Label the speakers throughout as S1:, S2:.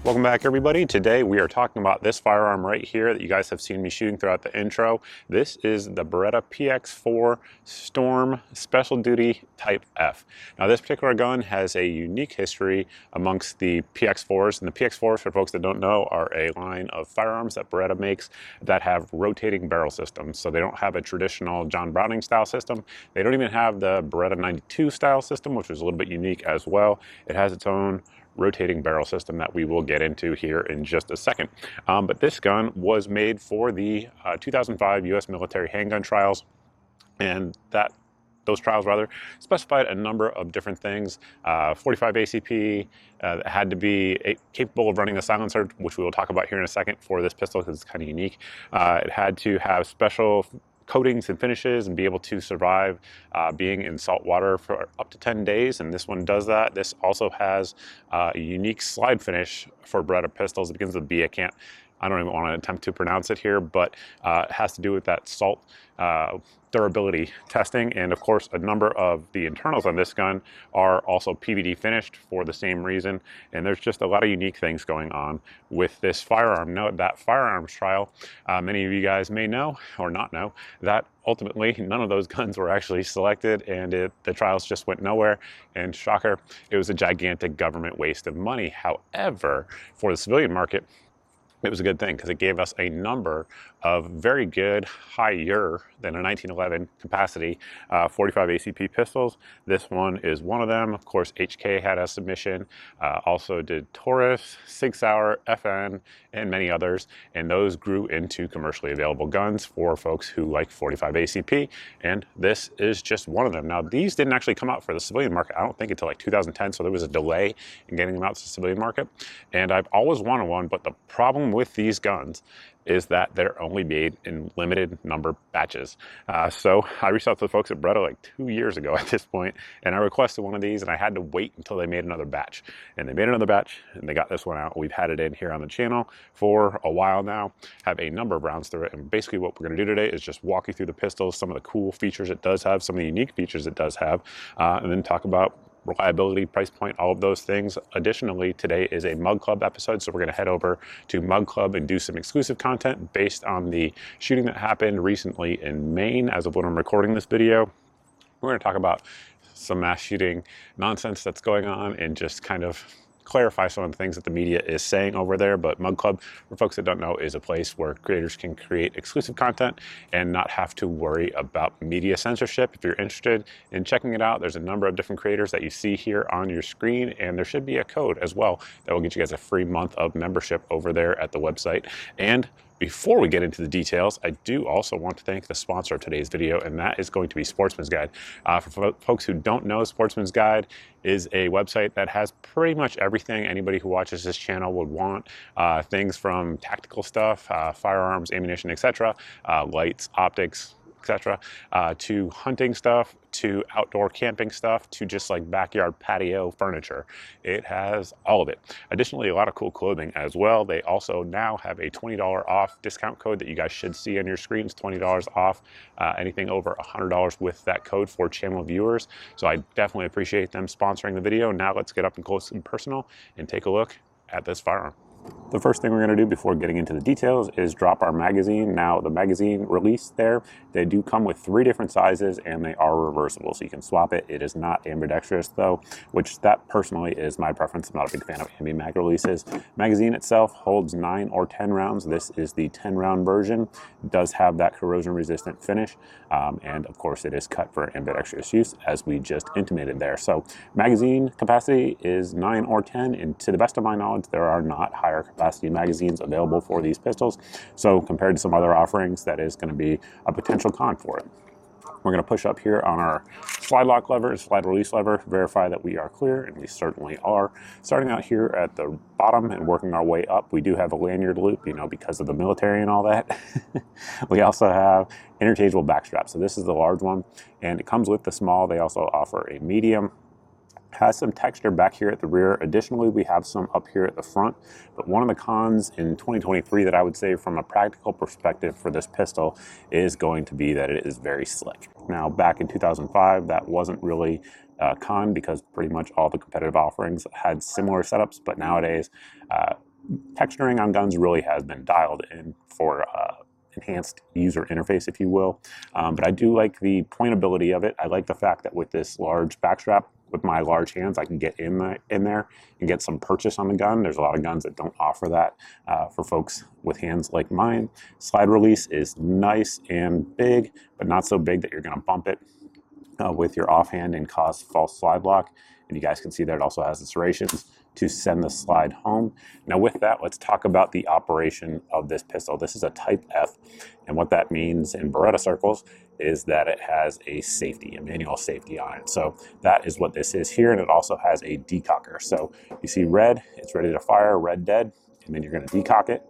S1: Welcome back, everybody. Today we are talking about this firearm right here that you guys have seen me shooting throughout the intro. This is the Beretta PX4 Storm Special Duty Type F. Now this particular gun has a unique history amongst the PX4s, and the PX4s, for folks that don't know, are a line of firearms that Beretta makes that have rotating barrel systems. So they don't have a traditional John Browning style system. They don't even have the Beretta 92 style system, which is a little bit unique as well. It has its own rotating barrel system that we will get into here in just a second. But this gun was made for the 2005 U.S. military handgun trials, and those trials specified a number of different things. 45 ACP, had to be capable of running a silencer, which we will talk about here in a second for this pistol because it's kind of unique. It had to have special coatings and finishes and be able to survive being in salt water for up to 10 days, and this one does that. This also has a unique slide finish for Beretta pistols. It begins with B. I don't even want to attempt to pronounce it here, but it has to do with that salt durability testing. And of course, a number of the internals on this gun are also PVD finished for the same reason. And there's just a lot of unique things going on with this firearm. Note that firearms trial, many of you guys may know or not know that ultimately none of those guns were actually selected, and the trials just went nowhere. And shocker, it was a gigantic government waste of money. However, for the civilian market, it was a good thing because it gave us a number of very good, higher than a 1911 capacity 45 ACP pistols. This one is one of them. Of course, HK had a submission, also did Taurus, Sig Sauer, FN, and many others. And those grew into commercially available guns for folks who like 45 ACP. And this is just one of them. Now, these didn't actually come out for the civilian market, I don't think, until like 2010. So there was a delay in getting them out to the civilian market. And I've always wanted one, but the problem with these guns is that they're only made in limited number batches. So I reached out to the folks at Beretta like 2 years ago at this point, and I requested one of these, and I had to wait until they made another batch. And they made another batch, and they got this one out. We've had it in here on the channel for a while now, have a number of rounds through it, and basically what we're gonna do today is just walk you through the pistols, some of the cool features it does have, some of the unique features it does have, and then talk about reliability, price point, all of those things. Additionally, today is a Mug Club episode, so we're going to head over to Mug Club and do some exclusive content based on the shooting that happened recently in Maine as of when I'm recording this video. We're going to talk about some mass shooting nonsense that's going on and just kind of clarify some of the things that the media is saying over there. But Mug Club, for folks that don't know, is a place where creators can create exclusive content and not have to worry about media censorship. If you're interested in checking it out, there's a number of different creators that you see here on your screen, and there should be a code as well that will get you guys a free month of membership over there at the website. And before we get into the details, I do also want to thank the sponsor of today's video, and that is going to be Sportsman's Guide. For folks who don't know, Sportsman's Guide is a website that has pretty much everything anybody who watches this channel would want. Things from tactical stuff, firearms, ammunition, etc., lights, optics, etc., to hunting stuff, to outdoor camping stuff, to just like backyard patio furniture. It has all of it. Additionally, a lot of cool clothing as well. They also now have a $20 off discount code that you guys should see on your screens. $20 off anything over $100 with that code for channel viewers. So I definitely appreciate them sponsoring the video. Now let's get up and close and personal and take a look at this firearm. The first thing we're going to do before getting into the details is drop our magazine. Now, the magazine release there, they do come with 3 different sizes, and they are reversible, so you can swap it. It is not ambidextrous, though, which that personally is my preference. I'm not a big fan of ambi-mag releases. Magazine itself holds 9 or 10 rounds. This is the 10-round version. It does have that corrosion-resistant finish, and of course, it is cut for ambidextrous use, as we just intimated there. So, magazine capacity is 9 or 10, and to the best of my knowledge, there are not higher capacity magazines available for these pistols. So compared to some other offerings, that is going to be a potential con for it. We're going to push up here on our slide lock lever and slide release lever, verify that we are clear, and we certainly are. Starting out here at the bottom and working our way up, we do have a lanyard loop, because of the military and all that. We also have interchangeable back straps. So this is the large one, and it comes with the small. They also offer a medium. Has some texture back here at the rear. Additionally, we have some up here at the front. But one of the cons in 2023 that I would say from a practical perspective for this pistol is going to be that it is very slick. Now, back in 2005, that wasn't really a con because pretty much all the competitive offerings had similar setups. But nowadays, texturing on guns really has been dialed in for enhanced user interface, if you will. But I do like the pointability of it. I like the fact that with this large backstrap, with my large hands, I can get in there and get some purchase on the gun. There's a lot of guns that don't offer that for folks with hands like mine. Slide release is nice and big, but not so big that you're going to bump it with your offhand and cause false slide lock. And you guys can see that it also has the serrations to send the slide home. Now with that, let's talk about the operation of this pistol. This is a Type F, and what that means in Beretta circles is that it has a safety, a manual safety on it. So that is what this is here, and it also has a decocker. So you see red, it's ready to fire, red dead, and then you're going to decock it.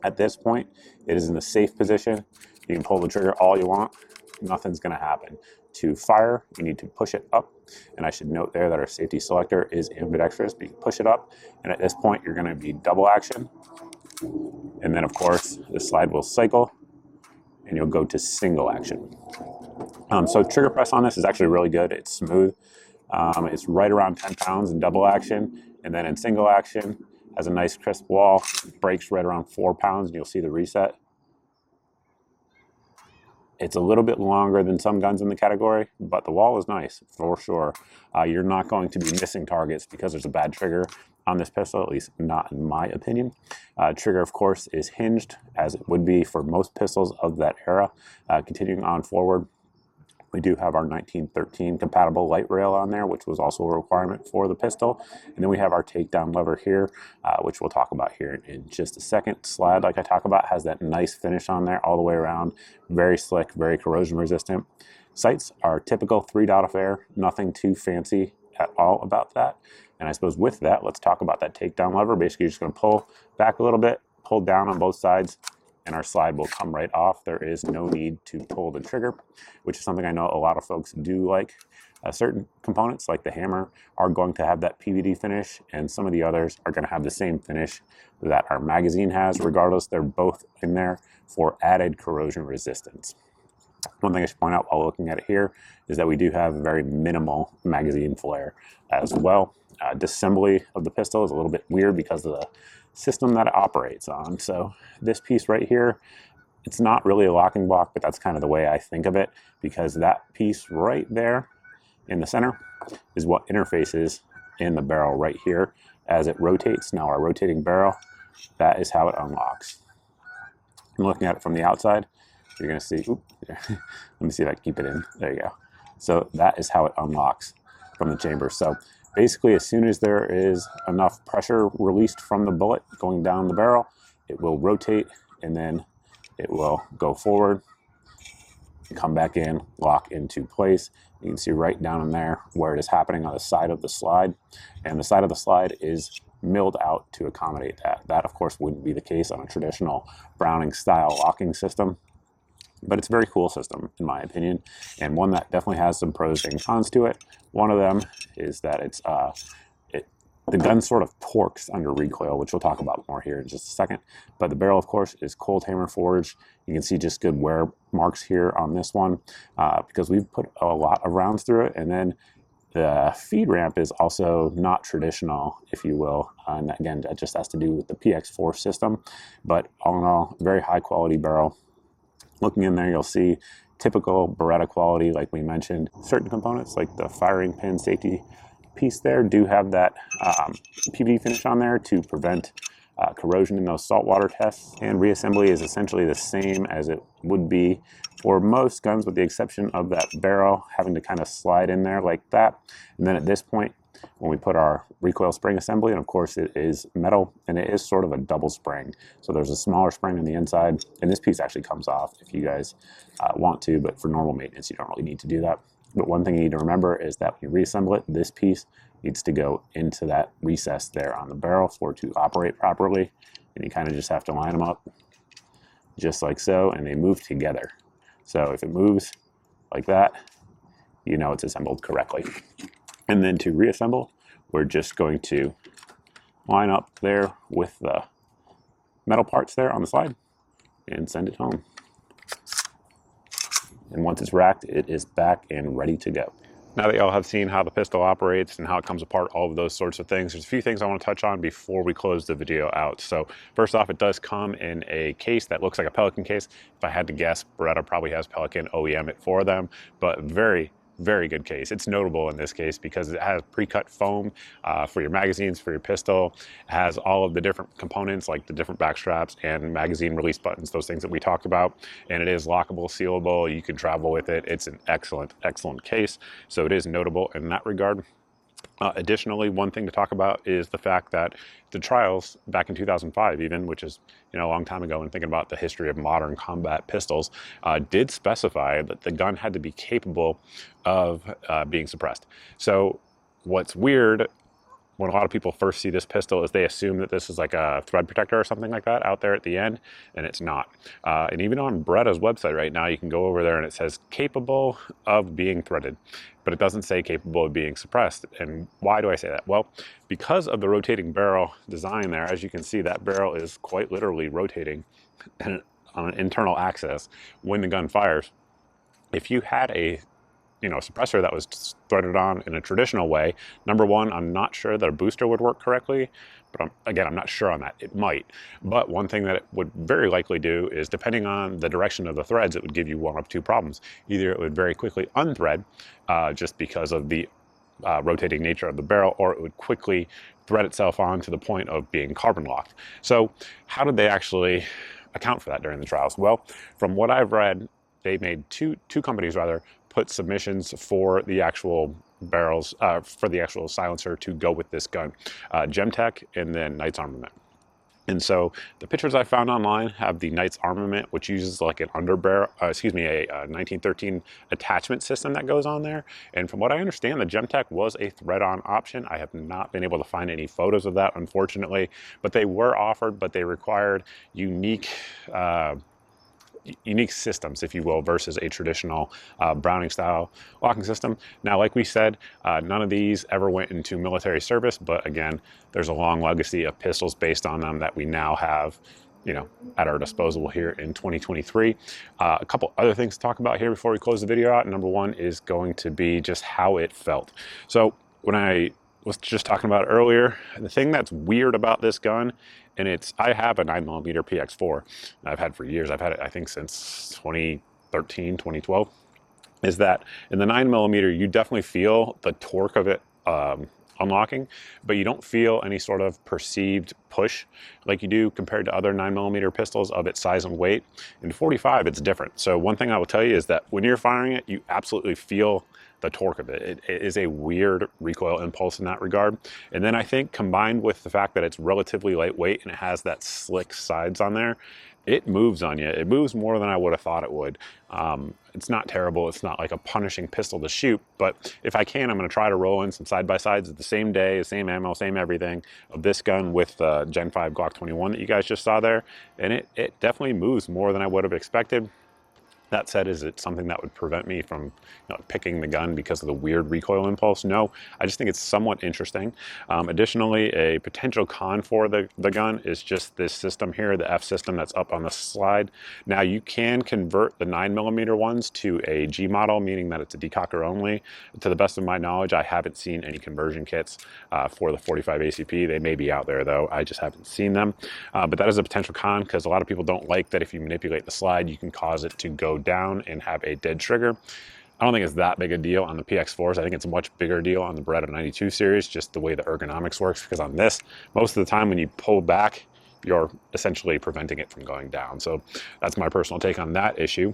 S1: At this point, it is in the safe position. You can pull the trigger all you want, nothing's going to happen. To fire, you need to push it up, and I should note there that our safety selector is ambidextrous, but you can push it up, and at this point you're going to be double action, and then of course the slide will cycle and you'll go to single action. So trigger press on this is actually really good. It's smooth. It's right around 10 pounds in double action, and then in single action has a nice crisp wall, brakes right around 4 pounds, and you'll see the reset. It's a little bit longer than some guns in the category, but the wall is nice for sure. You're not going to be missing targets because there's a bad trigger on this pistol, at least not in my opinion. Trigger, of course, is hinged, as it would be for most pistols of that era. Continuing on forward, we do have our 1913 compatible light rail on there, which was also a requirement for the pistol. And then we have our takedown lever here, which we'll talk about here in just a second. Slide, like I talk about, has that nice finish on there all the way around. Very slick, very corrosion resistant. Sights are typical 3-dot affair, nothing too fancy at all about that. And I suppose with that, let's talk about that takedown lever. Basically, you're just going to pull back a little bit, pull down on both sides, and our slide will come right off. There is no need to pull the trigger, which is something I know a lot of folks do like. Certain components, like the hammer, are going to have that PVD finish, and some of the others are going to have the same finish that our magazine has. Regardless, they're both in there for added corrosion resistance. One thing I should point out while looking at it here is that we do have a very minimal magazine flare as well. Disassembly of the pistol is a little bit weird because of the system that it operates on. So this piece right here, it's not really a locking block, but that's kind of the way I think of it, because that piece right there in the center is what interfaces in the barrel right here as it rotates. Now our rotating barrel, that is how it unlocks. I'm looking at it from the outside. You're going to see, let me see if I can keep it in. There you go. So that is how it unlocks from the chamber. So basically, as soon as there is enough pressure released from the bullet going down the barrel, it will rotate, and then it will go forward, come back in, lock into place. You can see right down in there where it is happening on the side of the slide, and the side of the slide is milled out to accommodate that. That, of course, wouldn't be the case on a traditional Browning style locking system. But it's a very cool system, in my opinion, and one that definitely has some pros and cons to it. One of them is that it's the gun sort of torques under recoil, which we'll talk about more here in just a second. But the barrel, of course, is cold hammer forged. You can see just good wear marks here on this one because we've put a lot of rounds through it. And then the feed ramp is also not traditional, if you will. And again, that just has to do with the PX4 system. But all in all, very high quality barrel. Looking in there, you'll see typical Beretta quality, like we mentioned. Certain components, like the firing pin safety piece there, do have that PVD finish on there to prevent corrosion in those saltwater tests. And reassembly is essentially the same as it would be for most guns, with the exception of that barrel having to kind of slide in there like that. And then at this point, when we put our recoil spring assembly, and of course it is metal, and it is sort of a double spring. So there's a smaller spring on the inside, and this piece actually comes off if you guys want to, but for normal maintenance, you don't really need to do that. But one thing you need to remember is that when you reassemble it, this piece needs to go into that recess there on the barrel for it to operate properly. And you kind of just have to line them up just like so, and they move together. So if it moves like that, you know it's assembled correctly. And then to reassemble, we're just going to line up there with the metal parts there on the slide and send it home. And once it's racked, it is back and ready to go. Now that y'all have seen how the pistol operates and how it comes apart, all of those sorts of things, there's a few things I want to touch on before we close the video out. So first off, it does come in a case that looks like a Pelican case. If I had to guess, Beretta probably has Pelican OEM it for them, but very good case. It's notable in this case because it has pre-cut foam for your magazines, for your pistol. It has all of the different components like the different back straps and magazine release buttons, those things that we talked about. And it is lockable, sealable. You can travel with it. It's an excellent case. So it is notable in that regard. Additionally, one thing to talk about is the fact that the trials back in 2005 even, which is a long time ago, and thinking about the history of modern combat pistols, did specify that the gun had to be capable of being suppressed. So what's weird when a lot of people first see this pistol is they assume that this is like a thread protector or something like that out there at the end, and it's not. And even on Beretta's website right now, you can go over there and it says capable of being threaded, but it doesn't say capable of being suppressed. And why do I say that? Well, because of the rotating barrel design there, as you can see, that barrel is quite literally rotating on an internal axis when the gun fires. If you had a suppressor that was threaded on in a traditional way, number one, I'm not sure that a booster would work correctly, but I'm not sure on that. It might. But one thing that it would very likely do is, depending on the direction of the threads, it would give you one of two problems. Either it would very quickly unthread just because of the rotating nature of the barrel, or it would quickly thread itself on to the point of being carbon locked. So how did they actually account for that during the trials? Well, from what I've read, they made two companies rather put submissions for the actual barrels, for the actual silencer to go with this gun, Gemtech and then Knights Armament. And so the pictures I found online have the Knights Armament, which uses like an underbarrel, a 1913 attachment system that goes on there. And from what I understand, the Gemtech was a thread-on option. I have not been able to find any photos of that, unfortunately, but they were offered, but they required unique systems, if you will, versus a traditional Browning style locking system. Now, like we said, none of these ever went into military service, but again, there's a long legacy of pistols based on them that we now have at our disposal here in 2023. A couple other things to talk about here before we close the video out. Number one is going to be just how it felt. So when I was just talking about earlier, the thing that's weird about this gun, and I have a 9mm PX4 I've had for years. I've had it, I think, since 2013, 2012, is that in the 9mm, you definitely feel the torque of it unlocking, but you don't feel any sort of perceived push like you do compared to other 9mm pistols of its size and weight. In 45, it's different. So one thing I will tell you is that when you're firing it, you absolutely feel the torque of it. It is a weird recoil impulse in that regard. And then I think combined with the fact that it's relatively lightweight and it has that slick sides on there, it moves on you. It moves more than I would have thought it would. It's not terrible. It's not like a punishing pistol to shoot, but if I can, I'm going to try to roll in some side-by-sides the same day, same ammo, same everything of this gun with the Gen 5 Glock 21 that you guys just saw there. And it definitely moves more than I would have expected. That said, is it something that would prevent me from picking the gun because of the weird recoil impulse? No, I just think it's somewhat interesting. Additionally, a potential con for the gun is just this system here, the F system that's up on the slide. Now you can convert the 9mm ones to a G model, meaning that it's a decocker only. To the best of my knowledge, I haven't seen any conversion kits for the 45 ACP. They may be out there though, I just haven't seen them. But that is a potential con because a lot of people don't like that if you manipulate the slide, you can cause it to go down and have a dead trigger. I don't think it's that big a deal on the PX4s. I think it's a much bigger deal on the Beretta 92 series, just the way the ergonomics works, because on this, most of the time when you pull back, you're essentially preventing it from going down. So that's my personal take on that issue.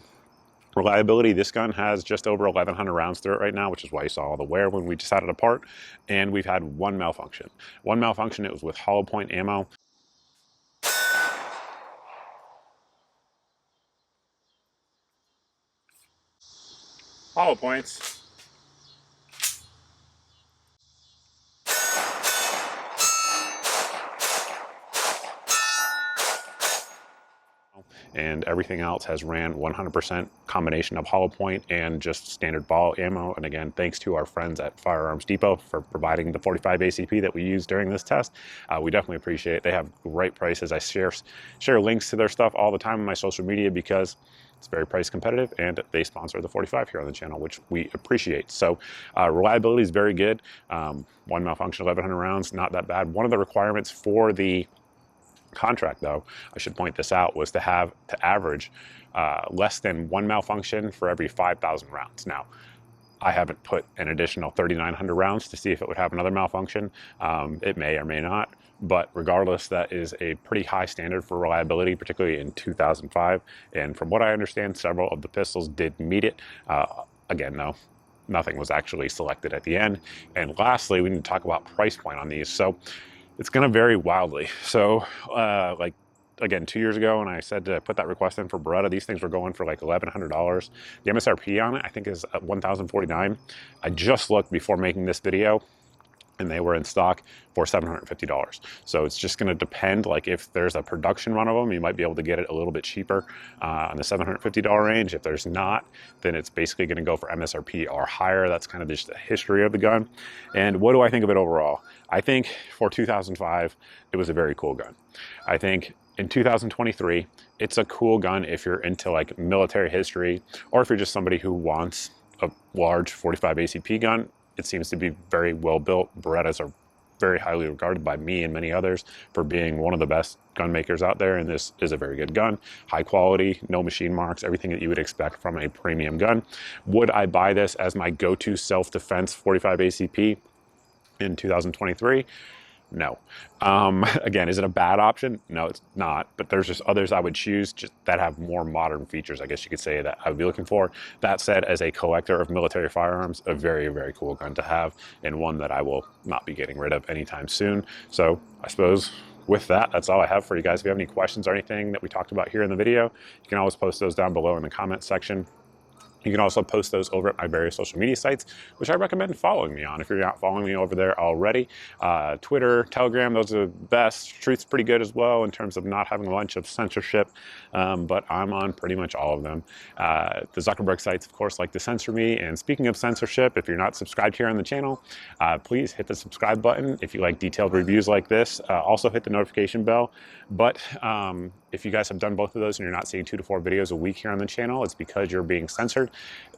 S1: Reliability, this gun has just over 1,100 rounds through it right now, which is why you saw all the wear when we just had it apart. And we've had one malfunction. One malfunction, it was with hollow point ammo. Hollow points. and everything else has ran 100% combination of hollow point and just standard ball ammo. And again, thanks to our friends at Firearms Depot for providing the 45 ACP that we used during this test. We definitely appreciate it. They have great prices. I share links to their stuff all the time on my social media because it's very price competitive, and they sponsor the 45 here on the channel, which we appreciate. So reliability is very good. One malfunction, 1,100 rounds, not that bad. One of the requirements for the contract, though, I should point this out, was to average less than one malfunction for every 5,000 rounds. Now, I haven't put an additional 3,900 rounds to see if it would have another malfunction. It may or may not, but regardless, that is a pretty high standard for reliability, particularly in 2005. And from what I understand, several of the pistols did meet it. Again, though, nothing was actually selected at the end. And lastly, we need to talk about price point on these. So it's going to vary wildly. So like, again, 2 years ago when I said to put that request in for Beretta, these things were going for like $1,100. The MSRP on it, I think, is at $1,049. I just looked before making this video, and they were in stock for $750. So it's just going to depend. Like, if there's a production run of them, you might be able to get it a little bit cheaper on the $750 range. If there's not, then it's basically going to go for MSRP or higher. That's kind of just the history of the gun. And what do I think of it overall? I think for 2005, it was a very cool gun. I think in 2023, it's a cool gun if you're into like military history, or if you're just somebody who wants a large 45 ACP gun. It seems to be very well built. Berettas are very highly regarded by me and many others for being one of the best gun makers out there, and this is a very good gun. High quality, no machine marks, everything that you would expect from a premium gun. Would I buy this as my go-to self-defense 45 ACP in 2023? No. Again, is it a bad option? No, it's not. But there's just others I would choose just that have more modern features, I guess you could say, that I would be looking for. That said, as a collector of military firearms, a very, very cool gun to have, and one that I will not be getting rid of anytime soon. So I suppose with that, that's all I have for you guys. If you have any questions or anything that we talked about here in the video, you can always post those down below in the comment section. You can also post those over at my various social media sites, which I recommend following me on if you're not following me over there already. Twitter, Telegram, those are the best. Truth's pretty good as well in terms of not having a bunch of censorship, but I'm on pretty much all of them. The Zuckerberg sites, of course, like to censor me. And speaking of censorship, if you're not subscribed here on the channel, please hit the subscribe button. If you like detailed reviews like this, also hit the notification bell. But if you guys have done both of those and you're not seeing 2 to 4 videos a week here on the channel, it's because you're being censored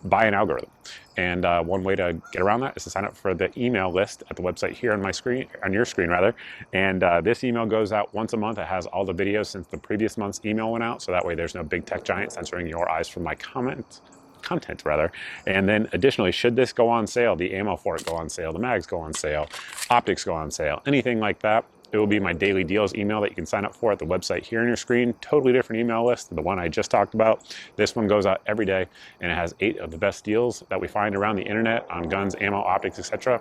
S1: by an algorithm. And one way to get around that is to sign up for the email list at the website here on my screen, on your screen rather. And this email goes out once a month. It has all the videos since the previous month's email went out, so that way there's no big tech giant censoring your eyes from my content rather. And then additionally, should this go on sale, the ammo for it go on sale, the mags go on sale, optics go on sale, anything like that, it will be my daily deals email that you can sign up for at the website here on your screen. Totally different email list than the one I just talked about. This one goes out every day, and it has 8 of the best deals that we find around the internet on guns, ammo, optics, etc.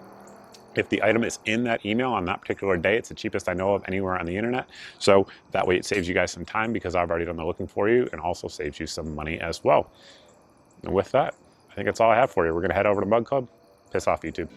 S1: If the item is in that email on that particular day, it's the cheapest I know of anywhere on the internet. So that way it saves you guys some time because I've already done the looking for you, and also saves you some money as well. And with that, I think that's all I have for you. We're going to head over to Mug Club. Piss off, YouTube.